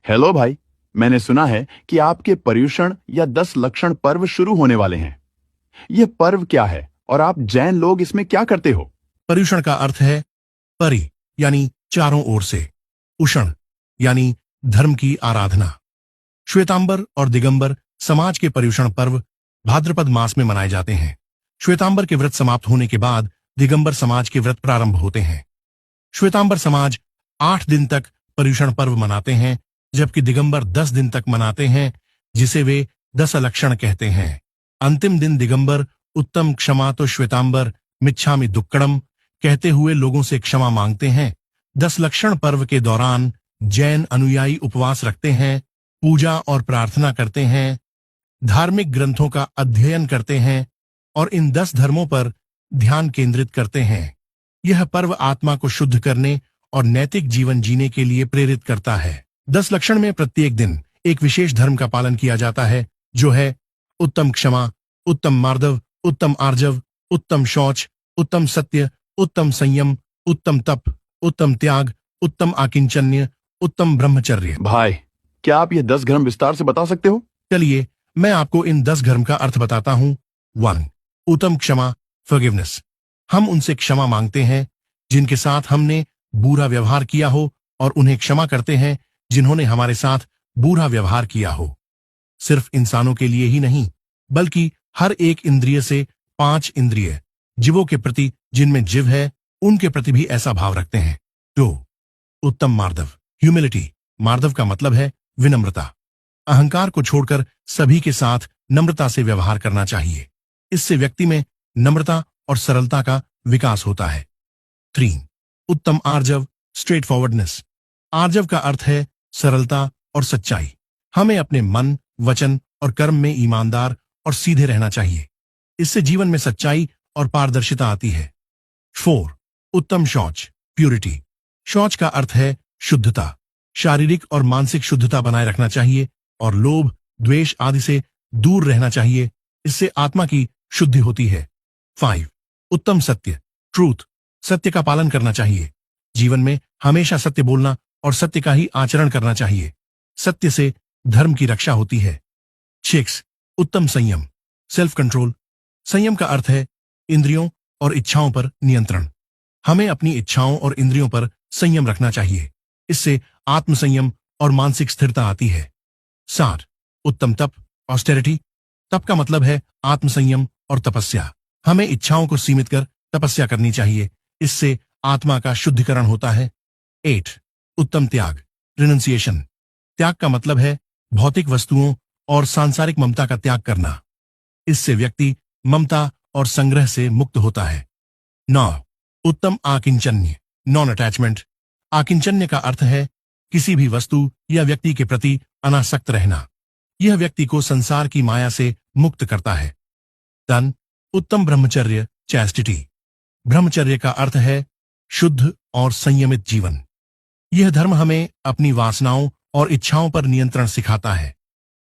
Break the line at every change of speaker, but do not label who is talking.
Hello भाई। मैंने सुना है कि आपके पर्युषण या 10 लक्षण पर्व शुरू होने वाले हैं। यह पर्व क्या है और आप जैन लोग इसमें क्या करते हो?
पर्युषण का अर्थ है परि यानी चारों ओर से, उषण यानी धर्म की आराधना। श्वेतांबर और दिगंबर समाज के पर्युषण पर्व भाद्रपद मास में मनाए जाते हैं। श्वेतांबर के व्रत समाप्त होने के बाद दिगंबर समाज के व्रत प्रारंभ होते हैं। श्वेतांबर समाज 8 दिन तक पर्युषण पर्व मनाते हैं, जबकि दिगंबर 10 दिन तक मनाते हैं, जिसे वे 10 लक्षण कहते हैं। अंतिम दिन दिगंबर उत्तम क्षमा तो श्वेतांबर मिच्छामि दुक्कड़म कहते हुए लोगों से क्षमा मांगते हैं। 10 लक्षण पर्व के दौरान जैन अनुयायी उपवास रखते हैं, पूजा और प्रार्थना करते हैं, धार्मिक ग्रंथों का अध्ययन करते हैं और इन 10 धर्मों पर ध्यान केंद्रित करते हैं। यह पर्व आत्मा को शुद्ध करने और नैतिक जीवन जीने के लिए प्रेरित करता है। 10 लक्षण में प्रत्येक दिन एक विशेष धर्म का पालन किया जाता है, जो है उत्तम क्षमा, उत्तम मार्दव, उत्तम आर्जव, उत्तम शौच, उत्तम सत्य, उत्तम संयम, उत्तम तप, उत्तम त्याग, उत्तम आकिंचन्य, उत्तम ब्रह्मचर्य।
भाई, क्या आप यह 10 धर्म विस्तार से बता सकते हो?
चलिए मैं आपको इन 10 धर्म का अर्थ बताता हूं। 1. उत्तम क्षमा, फॉरगिवनेस। हम उनसे क्षमा मांगते हैं जिनके साथ हमने बुरा व्यवहार किया हो और उन्हें क्षमा करते हैं जिन्होंने हमारे साथ बुरा व्यवहार किया हो। सिर्फ इंसानों के लिए ही नहीं, बल्कि हर एक इंद्रिय से 5 इंद्रिय जीवों के प्रति जिनमें जीव है, उनके प्रति भी ऐसा भाव रखते हैं। 2. उत्तम मार्दव, ह्यूमिलिटी। मार्दव का मतलब है विनम्रता। अहंकार को छोड़कर सभी के साथ नम्रता से व्यवहार करना चाहिए। इससे व्यक्ति में नम्रता और सरलता का विकास होता है। 3. उत्तम आर्जव, स्ट्रेट फॉरवर्डनेस। आर्जव का अर्थ है सरलता और सच्चाई। हमें अपने मन, वचन और कर्म में ईमानदार और सीधे रहना चाहिए। इससे जीवन में सच्चाई और पारदर्शिता आती है। 4. उत्तम शौच, प्यूरिटी। शौच का अर्थ है शुद्धता। शारीरिक और मानसिक शुद्धता बनाए रखना चाहिए और लोभ, द्वेष आदि से दूर रहना चाहिए। इससे आत्मा की शुद्धि होती है। 5. उत्तम सत्य, ट्रूथ। सत्य का पालन करना चाहिए। जीवन में हमेशा सत्य बोलना और सत्य का ही आचरण करना चाहिए। सत्य से धर्म की रक्षा होती है। 6. उत्तम संयम, सेल्फ कंट्रोल। संयम का अर्थ है इंद्रियों और इच्छाओं पर नियंत्रण। हमें अपनी इच्छाओं और इंद्रियों पर संयम रखना चाहिए। इससे आत्मसंयम और मानसिक स्थिरता आती है। 7. उत्तम तप, ऑस्टेरिटी। तप का मतलब है आत्मसंयम और तपस्या। हमें इच्छाओं को सीमित कर तपस्या करनी चाहिए। इससे आत्मा का शुद्धिकरण होता है। 8. उत्तम त्याग, रिनंसिएशन। त्याग का मतलब है भौतिक वस्तुओं और सांसारिक ममता का त्याग करना। इससे व्यक्ति ममता और संग्रह से मुक्त होता है। 9. उत्तम आकिंचन्य, नॉन अटैचमेंट। आकिंचन्य का अर्थ है किसी भी वस्तु या व्यक्ति के प्रति अनासक्त रहना। यह व्यक्ति को संसार की माया से मुक्त करता है। 10. उत्तम ब्रह्मचर्य, चैस्टिटी। ब्रह्मचर्य का अर्थ है शुद्ध और संयमित जीवन। यह धर्म हमें अपनी वासनाओं और इच्छाओं पर नियंत्रण सिखाता है।